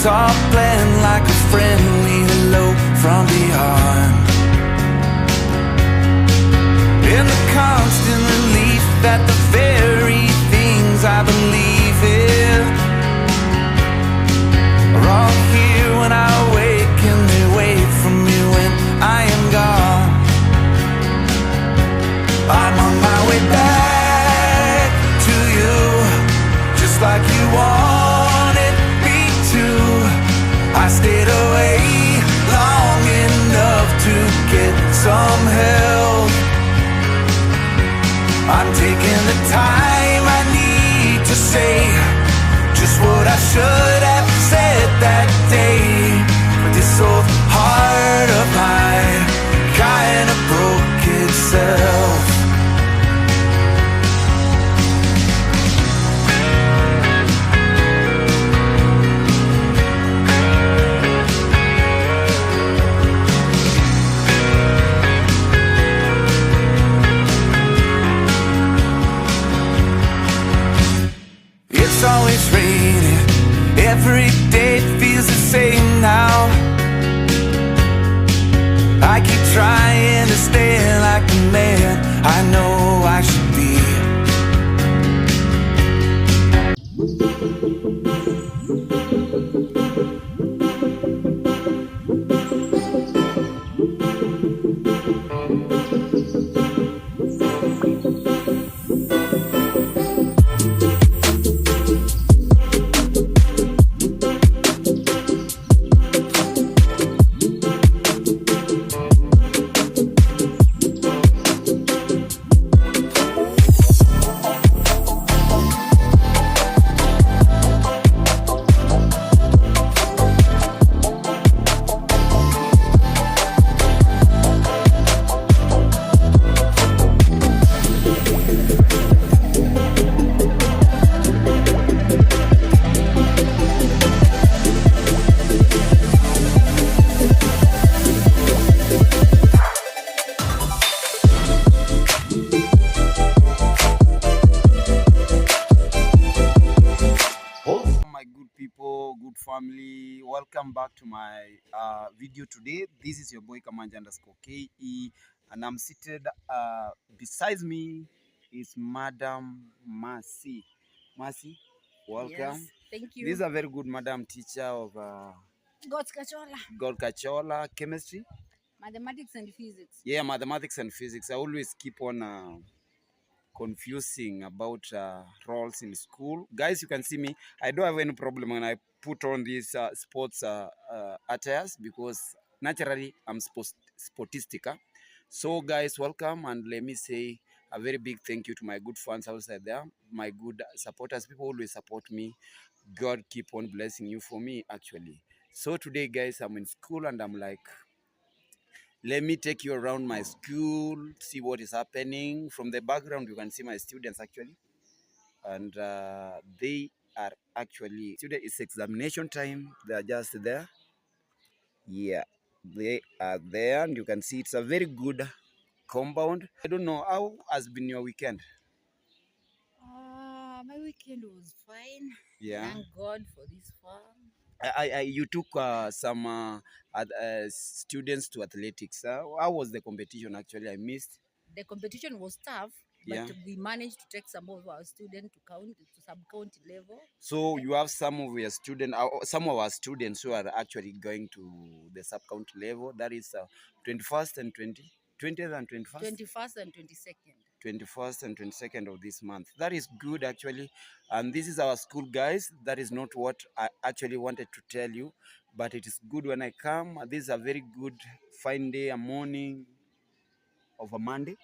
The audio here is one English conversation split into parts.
toppling like a friendly hello from beyond. In the constant relief that the very things I believe in are all here when I wake, and they wait for me when I am gone. I'm on my way back to you, just like you wanted me to. I stayed away long enough to get some help. I'm taking the time I need to say just what I should have said that day. But this old heart of mine kinda broke itself. It's always raining, every day feels the same now. I keep trying to stay like the man I know I should be. My good people, good family, welcome back to my video today. This is your boy Kamanja_KE, and I'm seated beside me is Madam Mercy. Mercy, welcome. Yes, thank you. This is a very good madam teacher of God Kachola chemistry. Mathematics and physics. Yeah, mathematics and physics. I always keep on confusing about roles in school. Guys, you can see me. I don't have any problem when I put on these sports attires because naturally I'm sportistica. So guys, welcome, and let me say a very big thank you to my good fans outside there, my good supporters. People always support me. God keep on blessing you for me actually. So today guys, I'm in school and I'm like, let me take you around my school, see what is happening. From the background, you can see my students actually. And they are actually, today is examination time. They are just there. Yeah, they are there. And you can see it's a very good compound. I don't know, how has been your weekend? My weekend was fine. Yeah. Thank God for this far. You took some students to athletics. How was the competition actually? I missed. The competition was tough, Yeah. but we managed to take some of our students to sub-county level. So you have some of your some of our students who are actually going to the sub-county level. That is 21st and 20th and 21st? 21st and 22nd. 21st and 22nd of this month. That is good actually. And this is our school, guys. That is not what I actually wanted to tell you, but it is good when I come. This is a very good, fine day, a morning of a Monday.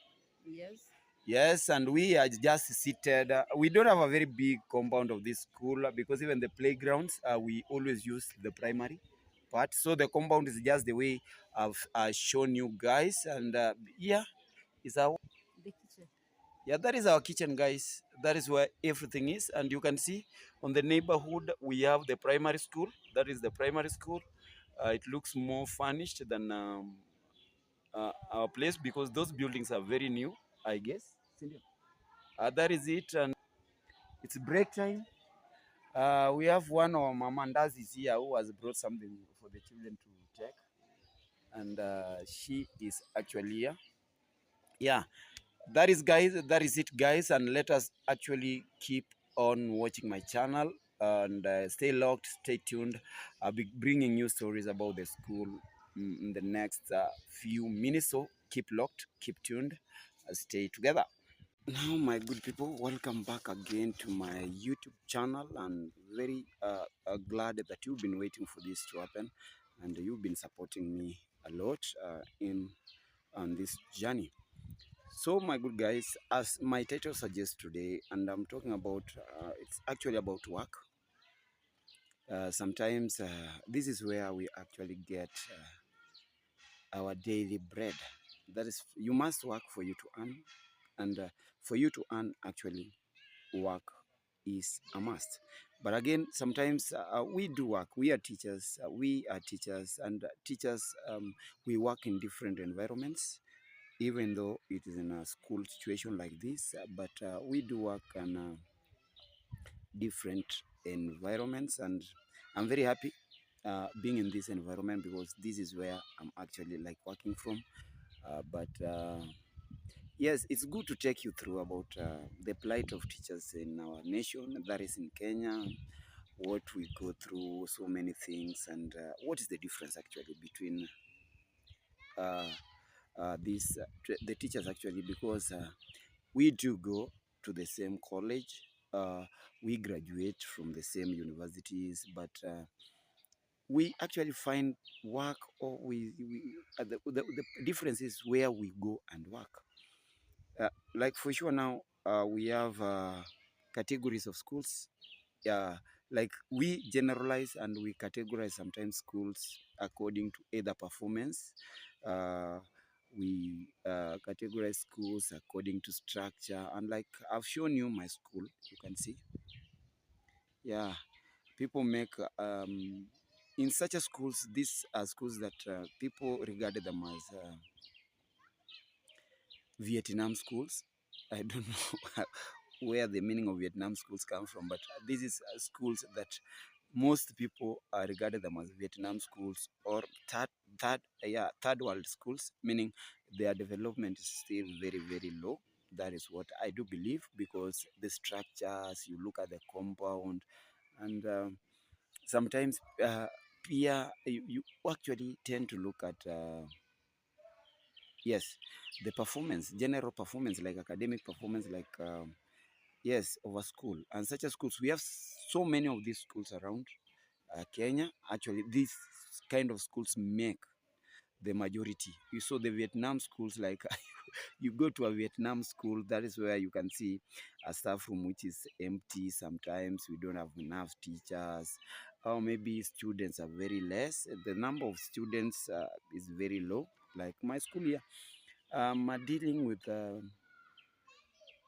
Yes. Yes, and we are just seated. We don't have a very big compound of this school because even the playgrounds, we always use the primary part. So the compound is just the way I've shown you guys. And yeah, it's our The kitchen. yeah, that is our kitchen, guys. That is where everything is. And you can see on the neighborhood, we have the primary school. That is the primary school. It looks more furnished than our place because those buildings are very new, I guess. That is it. And it's break time. We have one of Mama Ndaz is here who has brought something for the children to check, and she is actually here. Yeah, that is guys. That is it, guys, and let us actually keep on watching my channel and stay locked, stay tuned. I'll be bringing you stories about the school in the next few minutes. So keep locked, keep tuned, stay together. Now, my good people, welcome back again to my YouTube channel, and very glad that you've been waiting for this to happen, and you've been supporting me a lot in on this journey. So, my good guys, as my title suggests today, and I'm talking about, it's actually about work. Sometimes this is where we actually get our daily bread. That is, you must work for you to earn, and for you to earn, actually, work is a must. But again, sometimes we do work. We are teachers. We are teachers, and teachers. We work in different environments, even though it is in a school situation like this. But we do work in different environments, and I'm very happy being in this environment because this is where I'm actually like working from. But yes, it's good to take you through about the plight of teachers in our nation, that is in Kenya, what we go through, so many things, and what is the difference actually between uh, the teachers actually, because we do go to the same college, we graduate from the same universities, but we actually find work, or the difference is where we go and work. Like for sure now, we have categories of schools. Yeah, like we generalize and we categorize sometimes schools according to either performance. Uh, we categorize schools according to structure, and like I've shown you my school, you can see. Yeah, people make in such a schools. These are schools that people regarded them as Vietnam schools. I don't know where the meaning of Vietnam schools come from, but this is schools that most people regarded them as Vietnam schools, or third world schools, meaning their development is still very, very low. That is what I do believe, because the structures, you look at the compound, and sometimes you actually tend to look at yes, the performance, general performance, like academic performance, like yes, of a school. And such a schools, we have so many of these schools around Kenya. Actually, these kind of schools make the majority. You saw the Vietnam schools, like you go to a Vietnam school, that is where you can see a staff room which is empty. Sometimes we don't have enough teachers, or maybe students are very less. The number of students is very low. Like my school here, dealing with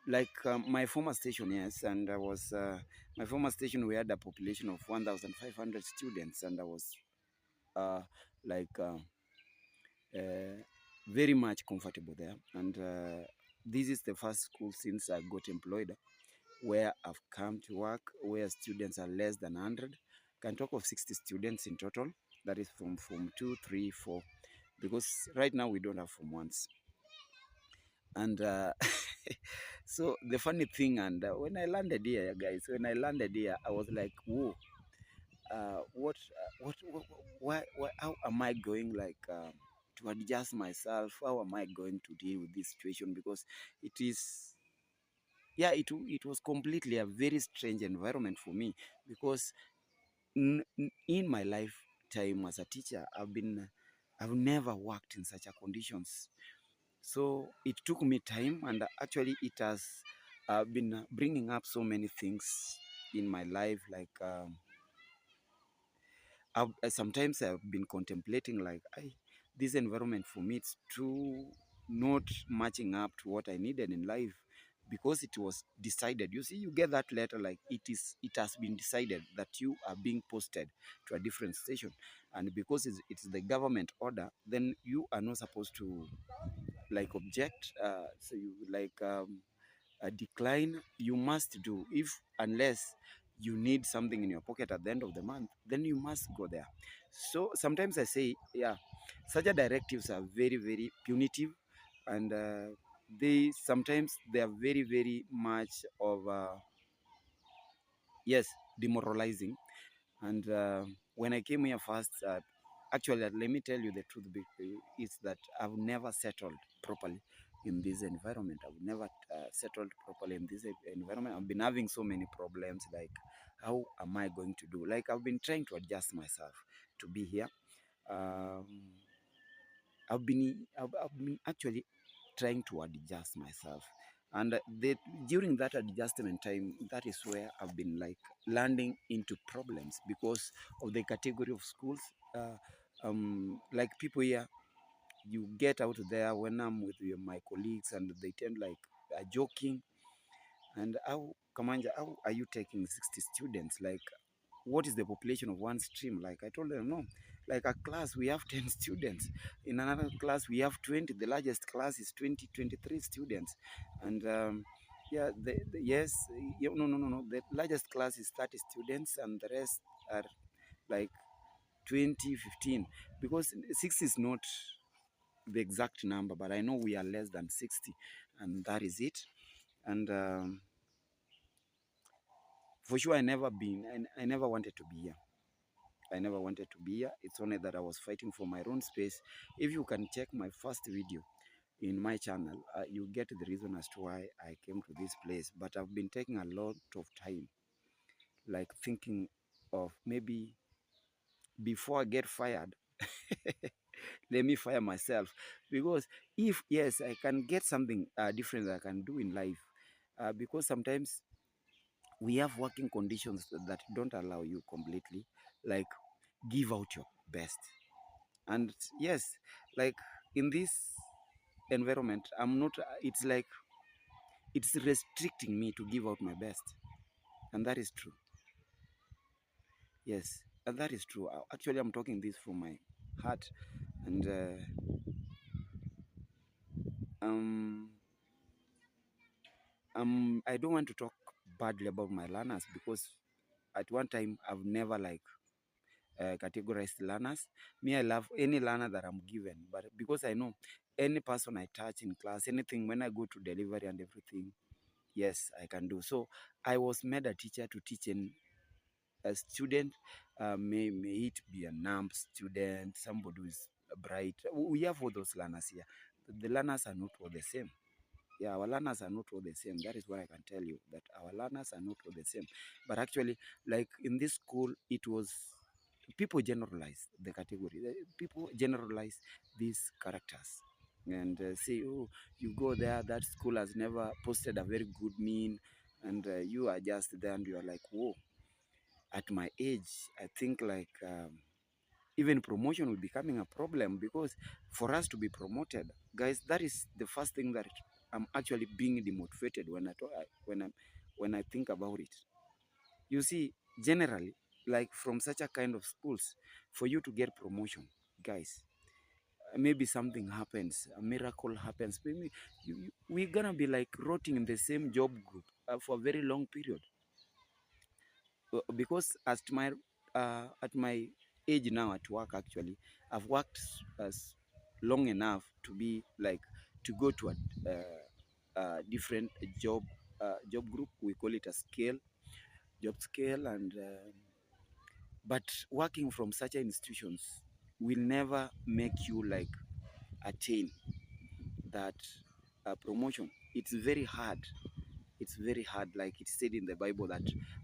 like my former station, yes, and I was my former station. We had a population of 1,500 students, and I was uh, like uh, very much comfortable there. And this is the first school since I got employed where I've come to work, where students are less than 100. Can talk of 60 students in total. That is from Form 2, 3, 4, because right now we don't have Form 1s. And so the funny thing, and when I landed here, guys, when I landed here, I was like, whoa, why, how am I going like to adjust myself? How am I going to deal with this situation? Because it is, yeah, it was completely a very strange environment for me, because in my lifetime as a teacher, I've never worked in such a conditions. So it took me time, and actually it has been bringing up so many things in my life. Like sometimes I've been contemplating, like, this environment for me, it's too not matching up to what I needed in life, because it was decided. You see, you get that letter, like it has been decided that you are being posted to a different station, and because it's the government order, then you are not supposed to like object. So you like decline. You must do, if unless you need something in your pocket at the end of the month, then you must go there. So sometimes I say, yeah, such a directives are very, very punitive, and they sometimes they are very, very much of yes, demoralizing. And when I came here first, actually, let me tell you the truth, is that I've never settled properly in this environment. I've never settled properly in this environment. I've been having so many problems. Like, how am I going to do? Like, I've been trying to adjust myself to be here. Um, I've been actually trying to adjust myself, and during that adjustment time, that is where I've been like landing into problems because of the category of schools. Like people here, you get out there when I'm with my colleagues, and they tend like joking. And how, Kamanja, how are you taking 60 students? Like, what is the population of one stream? Like, I told them, no. Like a class, we have 10 students. In another class, we have 20. The largest class is 20, 23 students. And yeah, yes, no, no, no, no. The largest class is 30 students, and the rest are like 20, 15. Because 60 is not the exact number, but I know we are less than 60, and that is it. And for sure, I never wanted to be here. I never wanted to be here. It's only that I was fighting for my own space. If you can check my first video in my channel, you get the reason as to why I came to this place. But I've been taking a lot of time, like thinking of maybe before I get fired, let me fire myself. Because if, yes, I can get something different that I can do in life, because sometimes we have working conditions that don't allow you completely, like give out your best. And yes, like in this environment, I'm not, it's like it's restricting me to give out my best. And that is true. Yes, and that is true. Actually, I'm talking this from my heart. And um I don't want to talk badly about my learners, because at one time I've never like categorized learners. Me, I love any learner that I'm given, but because I know any person I touch in class, anything when I go to delivery and everything, yes, I can do. So I was made a teacher to teach a student. May it be a NAMP student, somebody who is bright. We have all those learners here. The learners are not all the same. Yeah, our learners are not all the same. That is what I can tell you, that our learners are not all the same. But actually, like in this school, it was people generalize the category. People generalize these characters and say, oh, you go there, that school has never posted a very good mean, and you are just there and you are like, whoa. At my age, I think like even promotion will be becoming a problem, because for us to be promoted, guys, that is the first thing that I'm actually being demotivated when when I think about it. You see, generally, like from such a kind of schools, for you to get promotion, guys, maybe something happens, a miracle happens. Maybe we're gonna be like rotting in the same job group for a very long period. Because at my age now at work, actually, I've worked as long enough to be like to go to different job group. We call it a scale job scale, and but working from such institutions will never make you like attain that promotion. It's very hard. It's very hard. Like it said in the Bible that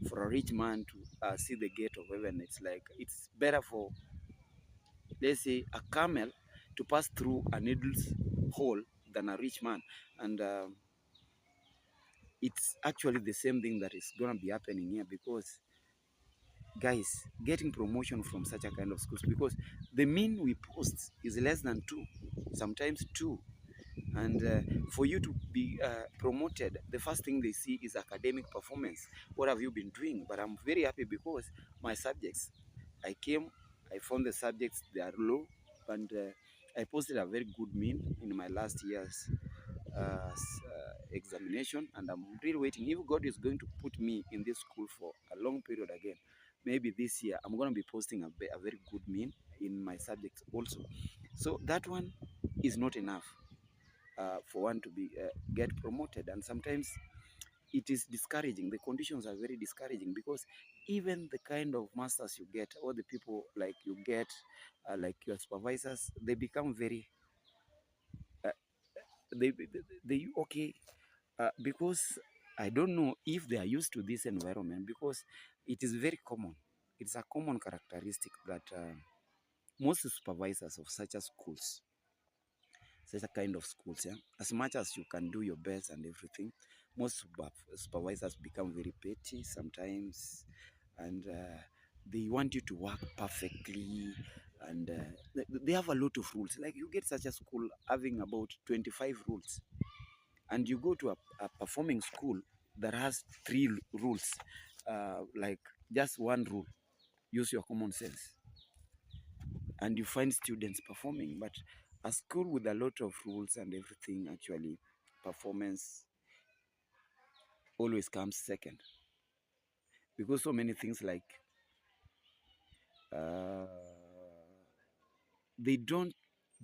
for a rich man to see the gate of heaven, it's like it's better for, let's say, a camel to pass through a needle's hole than a rich man. And it's actually the same thing that is gonna be happening here, because guys, getting promotion from such a kind of schools, because the mean we post is less than 2, sometimes 2. And for you to be promoted, the first thing they see is academic performance. What have you been doing? But I'm very happy because my subjects, I came, I found the subjects, they are low, and I posted a very good mean in my last years examination, and I'm really waiting. If God is going to put me in this school for a long period again, maybe this year I'm going to be posting a very good mean in my subjects also. So that one is not enough for one to be get promoted, and sometimes it is discouraging. The conditions are very discouraging, because even the kind of masters you get, or the people like you get, like your supervisors, they become very uh, they okay, because I don't know if they are used to this environment, because it is very common. It's a common characteristic that most supervisors of such a schools, such a kind of schools, yeah, as much as you can do your best and everything, most supervisors become very petty sometimes, and they want you to work perfectly, and they have a lot of rules. Like, you get such a school having about 25 rules, and you go to a performing school that has three rules, like just one rule: use your common sense, and you find students performing. But a school with a lot of rules and everything, actually performance always comes second, because so many things like uh, they don't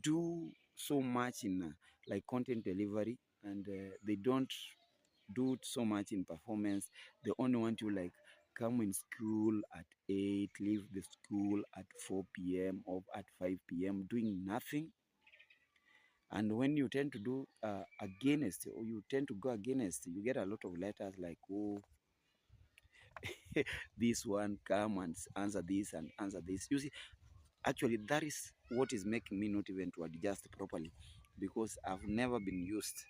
do so much in like content delivery, and they don't do so much in performance. They only want to like come in school at 8, leave the school at 4 p.m. or at 5 p.m. doing nothing. And when you tend to do against, or you tend to go against, you get a lot of letters like, oh, this one, come and answer this and answer this. You see, actually, that is what is making me not even to adjust properly, because I've never been used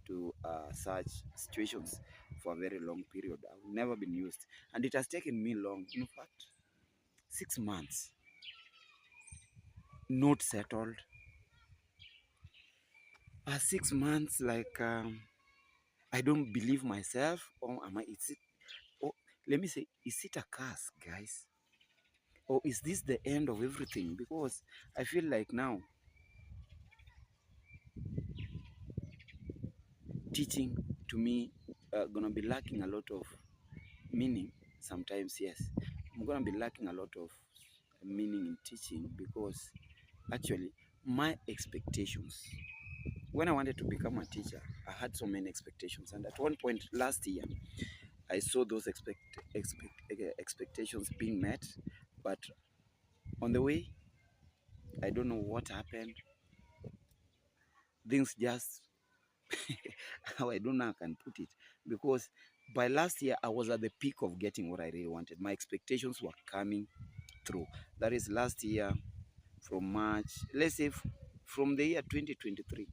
to such situations for a very long period. I've never been used, and it has taken me long. In fact, 6 months, not settled. 6 months, like I don't believe myself. Or am I? Is it? Oh, let me say, is it a curse, guys? Or is this the end of everything? Because I feel like now teaching to me gonna be lacking a lot of meaning. Sometimes, yes, I'm gonna be lacking a lot of meaning in teaching, because actually my expectations, when I wanted to become a teacher, I had so many expectations, and at one point last year I saw those expectations being met, but on the way, I don't know what happened. Things just how I don't know how I can put it, because by last year I was at the peak of getting what I really wanted. My expectations were coming through. That is last year, from March, let's say from the year 2023,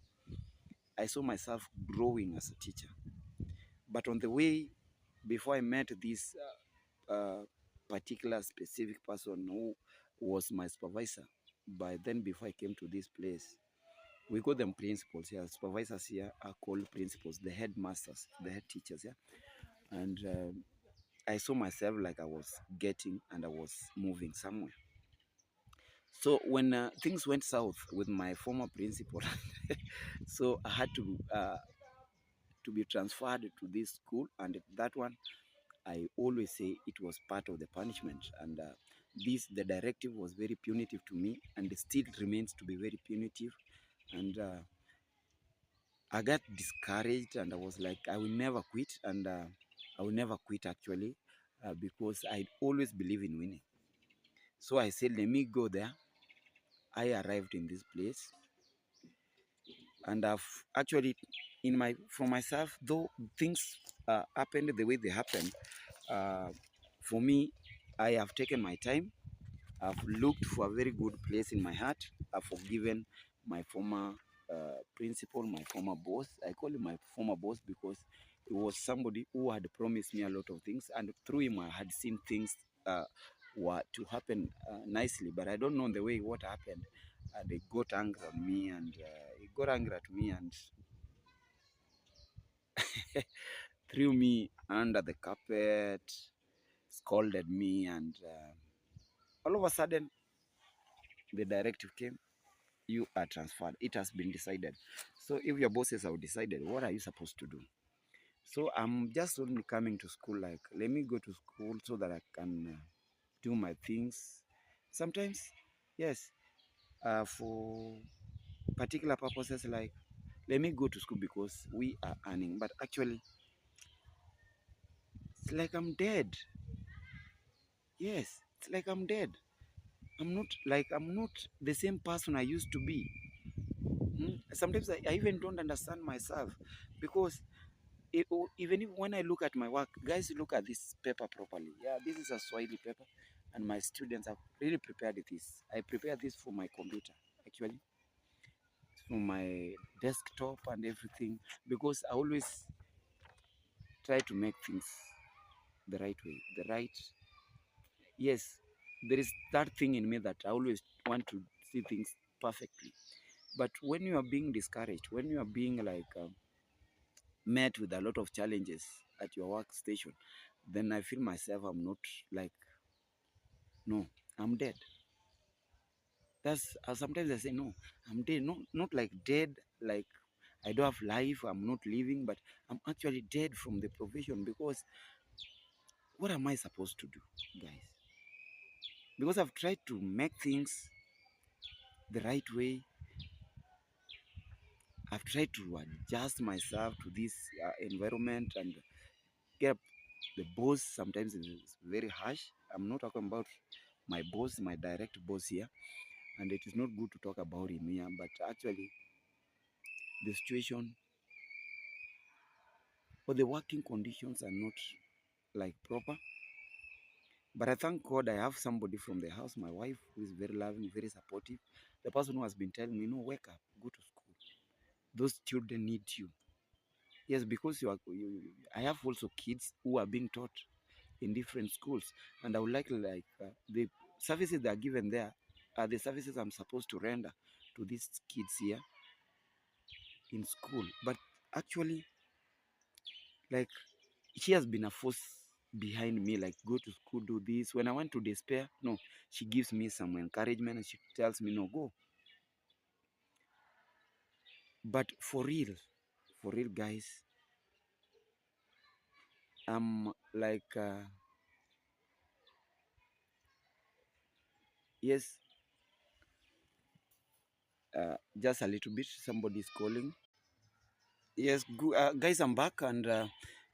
I saw myself growing as a teacher. But on the way, before I met this particular specific person who was my supervisor, by then, before I came to this place, we call them principals here. Supervisors here are called principals, the headmasters, the head teachers. Yeah, and I saw myself like I was getting and I was moving somewhere. So when things went south with my former principal, so I had to be transferred to this school, and that one, I always say it was part of the punishment. And this, the directive was very punitive to me, and it still remains to be very punitive. And I got discouraged, and I was like, I will never quit, and I will never quit actually, because I always believe in winning. So I said, let me go there. I arrived in this place, and I've actually, in my for myself, though things happened the way they happened, uh, for me, I have taken my time. I've looked for a very good place in my heart. I've forgiven my former principal, my former boss. I call him my former boss because he was somebody who had promised me a lot of things, and through him, I had seen things were to happen nicely. But I don't know the way what happened. They got angry on me, and he got angry at me and threw me under the carpet, scolded me, and all of a sudden, the directive came. you are transferred. It has been decided. So if your bosses have decided, what are you supposed to do? So I'm just only coming to school like, let me go to school so that I can do my things. Sometimes, yes, for particular purposes like, let me go to school because we are earning. But actually, it's like I'm dead. Yes, it's like I'm dead. I'm not the same person I used to be. Sometimes I even don't understand myself because even if, when I look at my work, guys, look at this paper properly. Yeah, this is a Swahili paper, and my students have really prepared this. I prepared this for my computer, actually, for my desktop and everything, because I always try to make things the right way, the right. Yes, there is that thing in me that I always want to see things perfectly. But when you are being discouraged, when you are being like met with a lot of challenges at your workstation, then I feel myself I'm not like, no, I'm dead. That's sometimes I say, no, I'm dead. Not like dead, like I don't have life, I'm not living, but I'm actually dead from the profession because what am I supposed to do, guys? Because I've tried to make things the right way. I've tried to adjust myself to this environment and get up. The boss sometimes is very harsh. I'm not talking about my boss, my direct boss here, and it is not good to talk about him here, but actually the situation or the working conditions are not like proper. But I thank God I have somebody from the house, my wife, who is very loving, very supportive. The person who has been telling me, no, wake up, go to school. Those children need you. Yes, because I have also kids who are being taught in different schools, and I would like the services that are given there are the services I'm supposed to render to these kids here in school. But actually, like, she has been a force behind me, like, go to school, do this. When I want to despair, no, she gives me some encouragement and she tells me, no, go. But for real, guys, I'm like, yes, just a little bit. Somebody's calling. Yes, guys, I'm back, and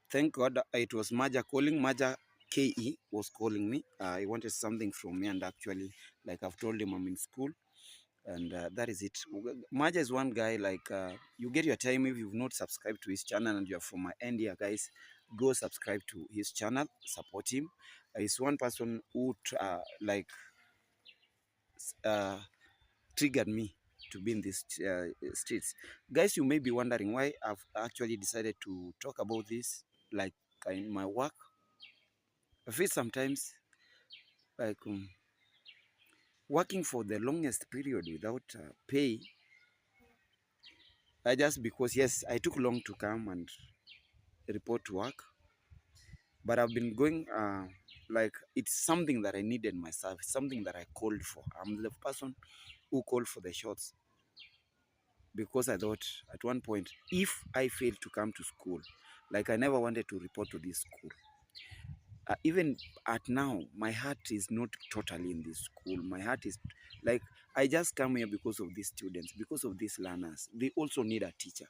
thank God it was Maja calling. Maja KE was calling me. He wanted something from me, and actually, like I've told him, I'm in school, and that is it. Maja is one guy, like, you get your time if you've not subscribed to his channel and you're from my end here, guys. Go subscribe to his channel, support him. He's one person who, like, uh, triggered me to be in these streets. Guys, you may be wondering why I've actually decided to talk about this, like in my work. I feel sometimes like working for the longest period without pay, just because, yes, I took long to come and report to work, but I've been going, like, it's something that I needed myself, something that I called for. I'm the person who called for the shots because I thought at one point, if I failed to come to school, like, I never wanted to report to this school. Even at now, my heart is not totally in this school. My heart is like, I just come here because of these students, because of these learners. They also need a teacher.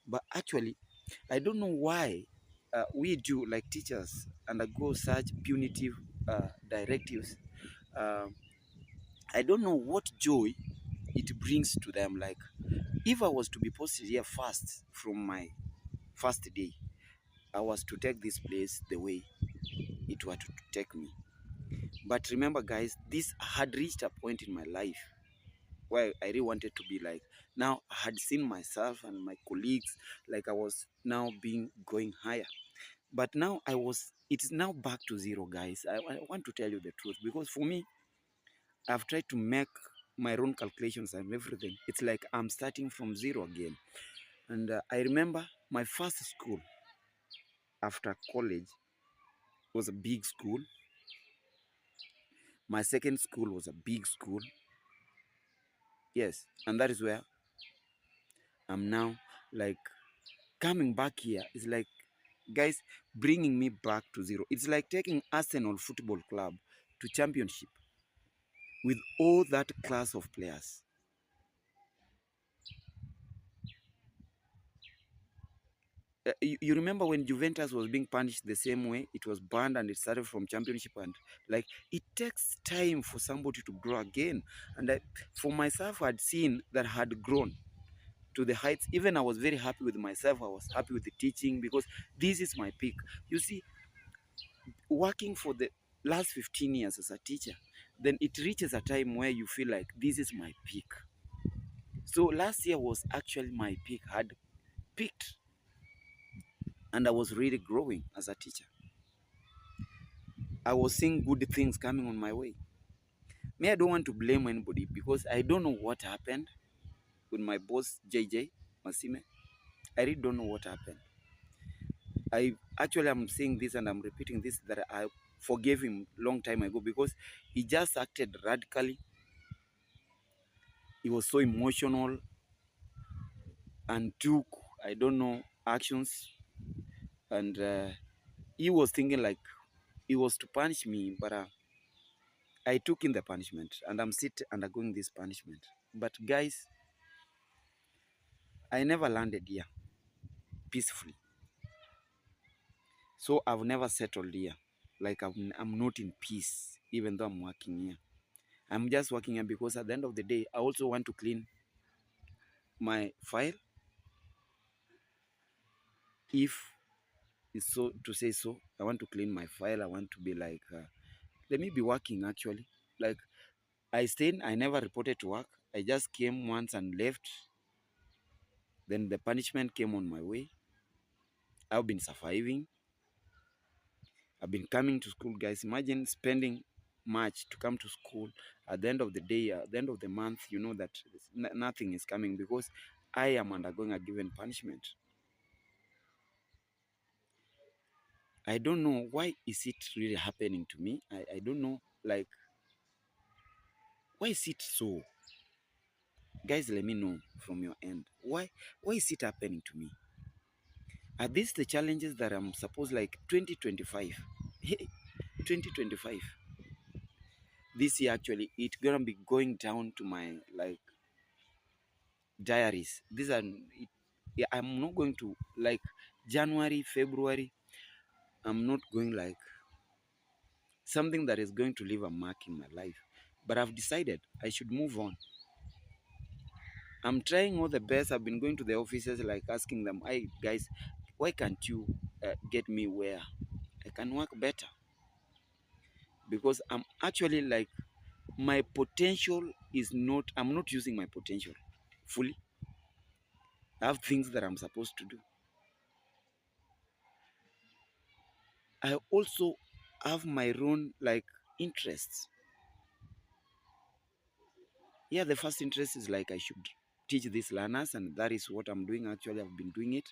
But actually, I don't know why we do, like, teachers undergo such punitive directives. Uh, I don't know what joy it brings to them. Like, if I was to be posted here first from my first day, I was to take this place the way it were to take me. But remember, guys, this had reached a point in my life where I really wanted to be like, now I had seen myself and my colleagues, like I was now being going higher. But now it's now back to zero, guys. I want to tell you the truth because for me, I've tried to make my own calculations and everything. It's like I'm starting from zero again. And I remember my first school after college was a big school. My second school was a big school. Yes, and that is where I'm now, like, coming back here is like, guys, bringing me back to zero. It's like taking Arsenal Football Club to championship with all that class of players. You remember when Juventus was being punished the same way? It was banned and it started from championship, and like, it takes time for somebody to grow again. And for myself, I'd seen that I had grown to the heights. Even I was very happy with myself. I was happy with the teaching because this is my peak. You see, working for the last 15 years as a teacher, then it reaches a time where you feel like this is my peak. So last year was actually my peak. I had peaked and I was really growing as a teacher. I was seeing good things coming on my way. Me, I don't want to blame anybody because I don't know what happened with my boss JJ Masime. I really don't know what happened. I actually am saying this and I'm repeating this, that I forgave him long time ago because he just acted radically. He was so emotional and took, I don't know, actions, and he was thinking like he was to punish me, but I took in the punishment and I'm still undergoing this punishment. But guys, I never landed here peacefully. So I've never settled here. Like, I'm not in peace, even though I'm working here. I'm just working here because at the end of the day, I also want to clean my file. If it's so to say so, I want to clean my file. I want to be like, let me be working actually. Like, I stayed, I never reported to work. I just came once and left. Then the punishment came on my way. I've been surviving. I've been coming to school, guys. Imagine spending March to come to school. At the end of the day, at the end of the month, you know that nothing is coming because I am undergoing a given punishment. I don't know why is it really happening to me. I don't know, like, why is it so? Guys, let me know from your end. Why is it happening to me? Are these the challenges that I'm supposed, like, 2025? Hey, 2025. This year actually it's gonna be going down to my, like, diaries. These are yeah, I'm not going to, like, January, February. I'm not going, like, something that is going to leave a mark in my life. But I've decided I should move on. I'm trying all the best. I've been going to the offices, like, asking them, "Hey guys, why can't you get me where I can work better?" Because I'm actually, like, my potential is not, I'm not using my potential fully. I have things that I'm supposed to do. I also have my own, like, interests. Yeah, the first interest is like I should teach these learners, and that is what I'm doing. Actually, I've been doing it,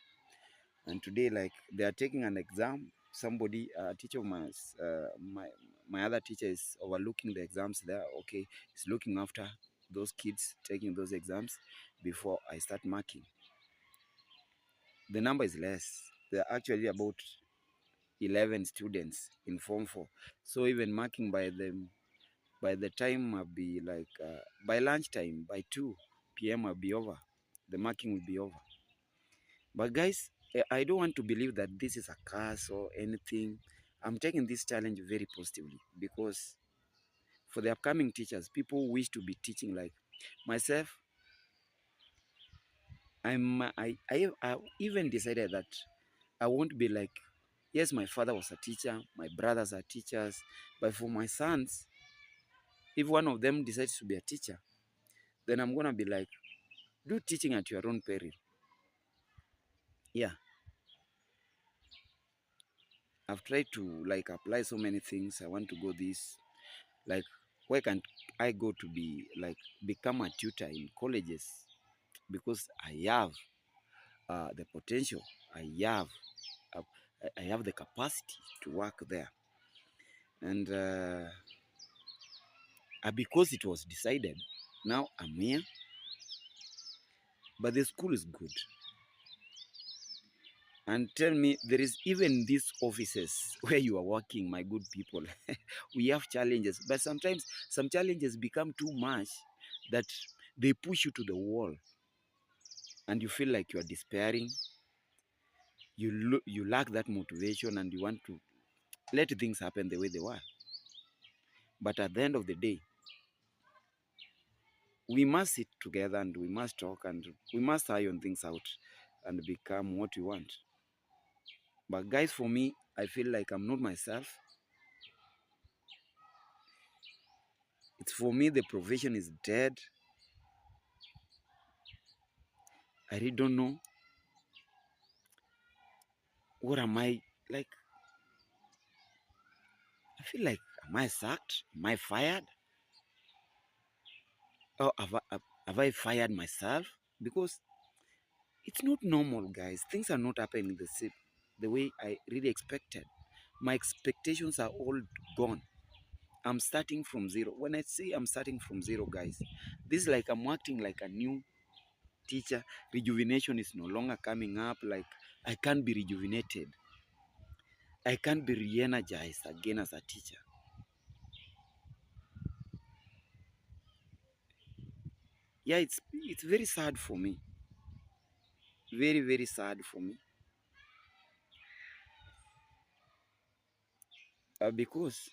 and today, like, they are taking an exam. Somebody, a teacher of my other teacher is overlooking the exams there. Okay, he's looking after those kids taking those exams before I start marking. The number is less. There are actually about 11 students in Form 4. So even marking by the time I'll be like, by lunchtime, by 2 p.m. I'll be over. The marking will be over. But guys, I don't want to believe that this is a curse or anything. I'm taking this challenge very positively because for the upcoming teachers, people wish to be teaching, like myself. I even decided that I won't be like, yes, my father was a teacher, my brothers are teachers, but for my sons, if one of them decides to be a teacher, then I'm gonna be like, do teaching at your own peril. Yeah, I've tried to, like, apply so many things. I want to go this, like, why can't I go to be, like, become a tutor in colleges? Because I have the potential. I have uh, I have the capacity to work there, and because it was decided, now I'm here. but the school is good. And tell me, there is even these offices where you are working, my good people. We have challenges, but sometimes some challenges become too much that they push you to the wall and you feel like you are despairing. You lack that motivation and you want to let things happen the way they were. But at the end of the day, we must sit together and we must talk and we must iron things out and become what we want. But guys, for me, I feel like I'm not myself. It's for me, the profession is dead. I really don't know what am I like. I feel like, am I sacked? Am I fired? Or have I fired myself? Because it's not normal, guys. Things are not happening the way I really expected. My expectations are all gone. I'm starting from zero. When I say I'm starting from zero, guys, this is like I'm acting like a new teacher. Rejuvenation is no longer coming up. Like I can't be rejuvenated. I can't be re-energized again as a teacher. Yeah, it's very sad for me. Very, very sad for me. Because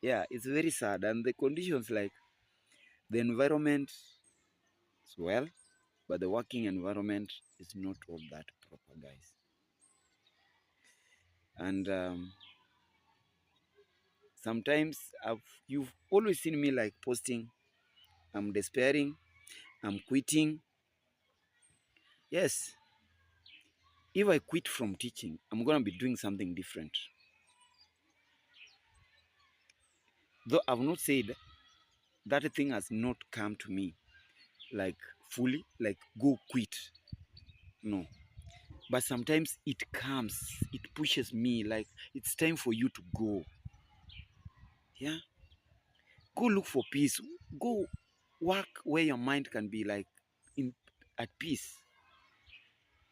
yeah, it's very sad. And the conditions like the environment is well, but the working environment is not all that proper, guys. And sometimes you've always seen me like posting, I'm despairing, I'm quitting. Yes, if I quit from teaching, I'm going to be doing something different. Though I've not said that thing has not come to me like fully, like go quit. No. But sometimes it comes, it pushes me like it's time for you to go. Yeah. Go look for peace. Go work where your mind can be like in at peace.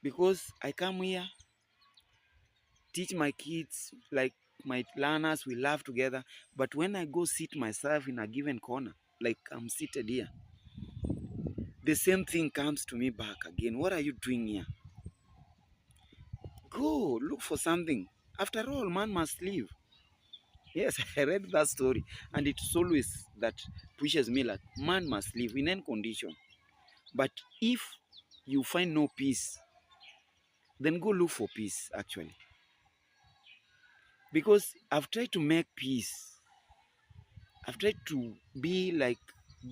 Because I come here, teach my kids, like my learners, we laugh together. But when I go sit myself in a given corner, like I'm seated here, the same thing comes to me back again. What are you doing here? Go look for something. After all, man must live. Yes, I read that story, and it's always that pushes me like man must live in any condition. But if you find no peace, then go look for peace actually. Because I've tried to make peace. I've tried to be like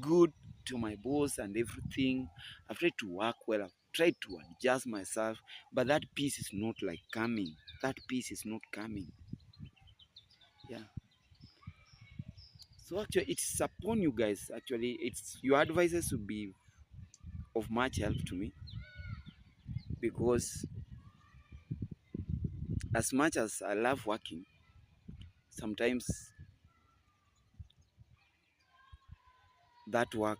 good to my boss and everything. I've tried to work well. I've tried to adjust myself, but that peace is not like coming. That peace is not coming. Yeah. So actually, it's upon you guys. Actually, it's your advices would be of much help to me because as much as I love working, sometimes that work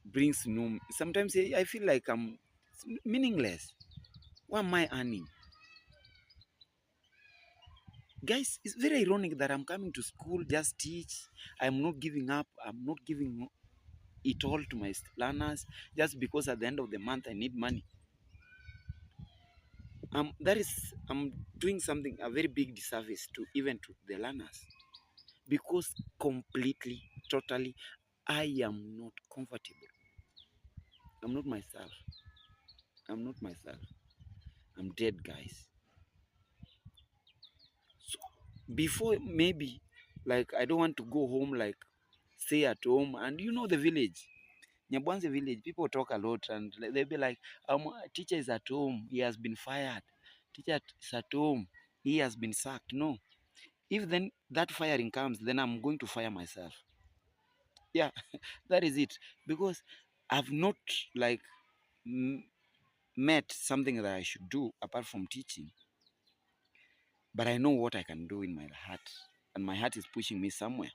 brings no. Sometimes I feel like I'm meaningless. What am I earning? Guys, it's very ironic that I'm coming to school, just teach. I'm not giving up. I'm not giving it all to my learners just because at the end of the month I need money. I'm doing something a very big disservice to even to the learners because completely, totally, I am not comfortable. I'm not myself. I'm not myself. I'm dead, guys. So before maybe, like I don't want to go home, like stay at home, and you know the village. Nyabwanze village, people talk a lot and they'll be like, teacher is at home, he has been fired. Teacher is at home, he has been sacked. No. If then that firing comes, then I'm going to fire myself. Yeah, that is it. Because I've not like met something that I should do apart from teaching. but I know what I can do in my heart, and my heart is pushing me somewhere.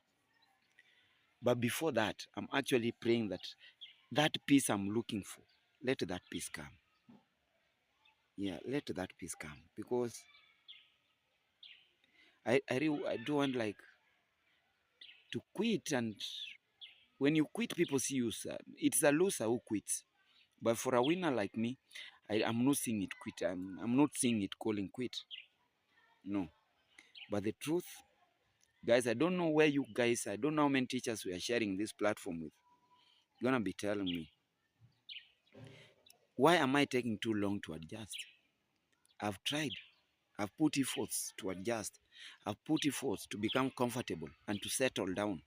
But before that, I'm actually praying that that peace I'm looking for, let that peace come. Yeah, let that peace come, because I don't want like to quit, and when you quit, people see you. It's a loser who quits. But for a winner like me, I'm not seeing it quit. I'm not seeing it calling quit. No. But the truth, guys, I don't know where you guys, I don't know how many teachers we are sharing this platform with. You're gonna be telling me, why am I taking too long to adjust? I've tried. I've put efforts to adjust. I've put efforts to become comfortable and to settle down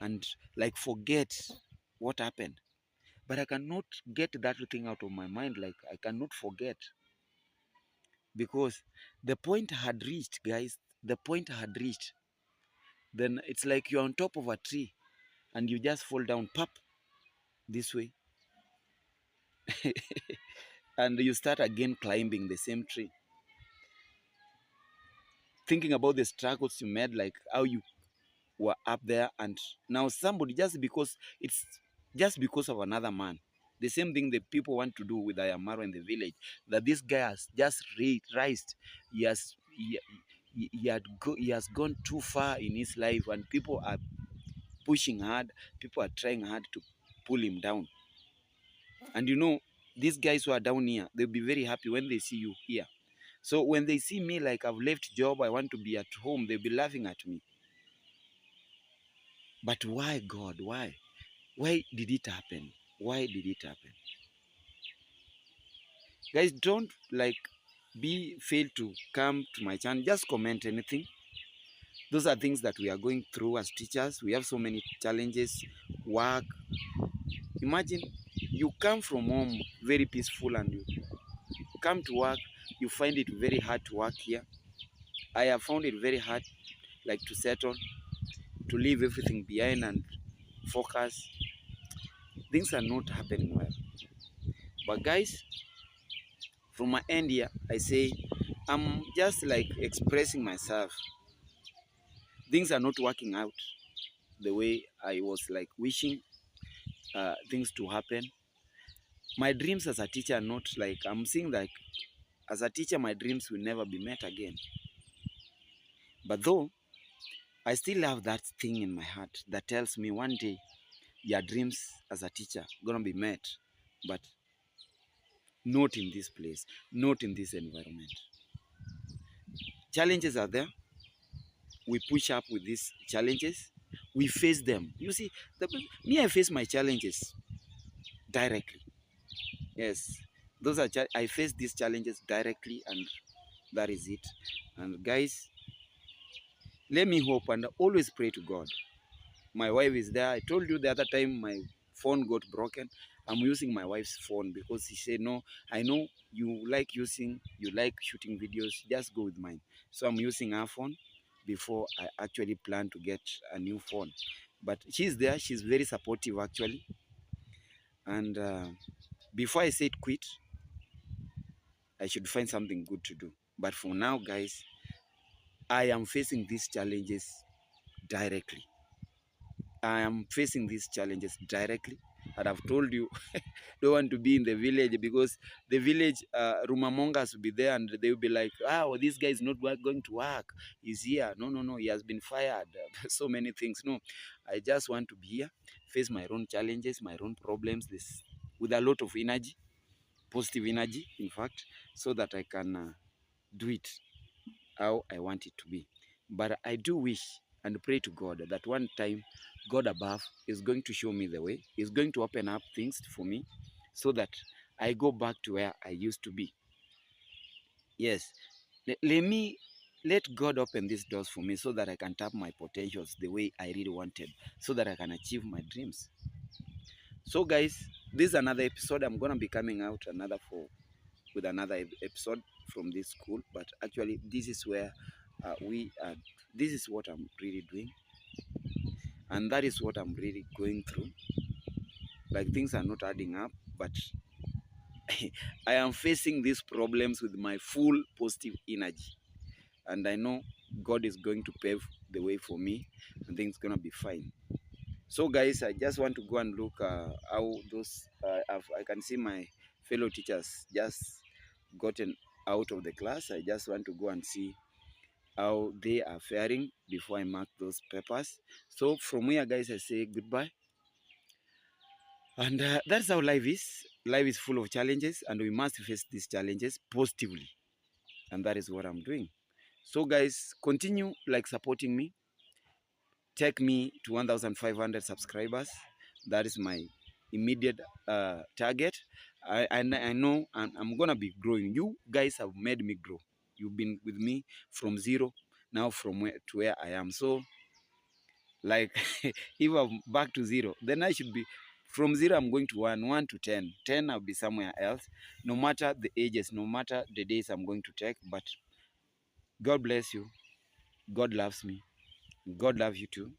and like forget what happened. But I cannot get that thing out of my mind. Like I cannot forget, because the point had reached, guys. The point had reached. Then it's like you're on top of a tree and you just fall down, pop, this way, and you start again climbing the same tree. Thinking about the struggles you made, like how you were up there, and now somebody, just because of another man. The same thing the people want to do with Ayamaro in the village, that this guy has just raised. He has he has gone too far in his life, and people are pushing hard. People are trying hard to pull him down. And you know, these guys who are down here, they'll be very happy when they see you here. So when they see me like I've left job, I want to be at home, they'll be laughing at me. But why, God? Why? Why did it happen? Why did it happen? Guys, don't like fail to come to my channel. Just comment anything. Those are things that we are going through as teachers. We have so many challenges, work. Imagine you come from home very peaceful, and you come to work, you find it very hard to work here. I have found it very hard like to settle, to leave everything behind and focus. Things are not happening well. But guys, from my end here, I say I'm just like expressing myself. Things are not working out the way I was like wishing things to happen. My dreams as a teacher are not like, I'm seeing like as a teacher, my dreams will never be met again. But though, I still have that thing in my heart that tells me one day your dreams as a teacher gonna be met, but not in this place, not in this environment. Challenges are there. We push up with these challenges. We face them. You see, me, I face my challenges directly. Yes, those are I face these challenges directly, and that is it. And guys, let me hope and always pray to God. My wife is there. I told you the other time my phone got broken. I'm using my wife's phone because she said, no, I know you like shooting videos, just go with mine. So I'm using her phone before I actually plan to get a new phone. But she's there. She's very supportive actually. And before I said quit, I should find something good to do. But for now, guys, I am facing these challenges directly. I am facing these challenges directly. And I've told you, don't want to be in the village, because the village rumamongers will be there and they will be like, oh, this guy is not going to work. He's here. No, no, no. He has been fired. So many things. No, I just want to be here, face my own challenges, my own problems, this with a lot of energy, positive energy, in fact, so that I can do it how I want it to be. But I do wish and pray to God that one time God above is going to show me the way. He's going to open up things for me so that I go back to where I used to be. Yes, let God open these doors for me so that I can tap my potentials the way I really wanted, so that I can achieve my dreams. So guys, this is another episode. I'm going to be coming out with another episode from this school, but actually this is where this is what I'm really doing, and that is what I'm really going through. Like, things are not adding up, but I am facing these problems with my full positive energy, and I know God is going to pave the way for me, and things gonna be fine. So guys, I just want to go and look how those I can see my fellow teachers just gotten out of the class. I just want to go and see how they are faring before I mark those papers. So from here, guys, I say goodbye. And that's how life is. Life is full of challenges, and we must face these challenges positively. And that is what I'm doing. So guys, continue like supporting me. Take me to 1,500 subscribers. That is my immediate target. I know I'm gonna be growing. You guys have made me grow. You've been with me from zero, now from where to where I am. So like if I'm back to zero, then I should be from zero. I'm going to one to 10. 10, I'll be somewhere else. No matter the ages, no matter the days I'm going to take. But God bless you. God loves me. God loves you too.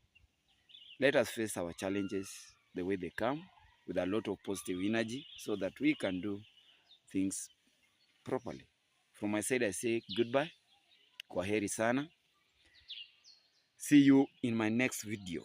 Let us face our challenges the way they come, with a lot of positive energy, so that we can do things properly. From my side, I say goodbye. Kwaheri sana. See you in my next video.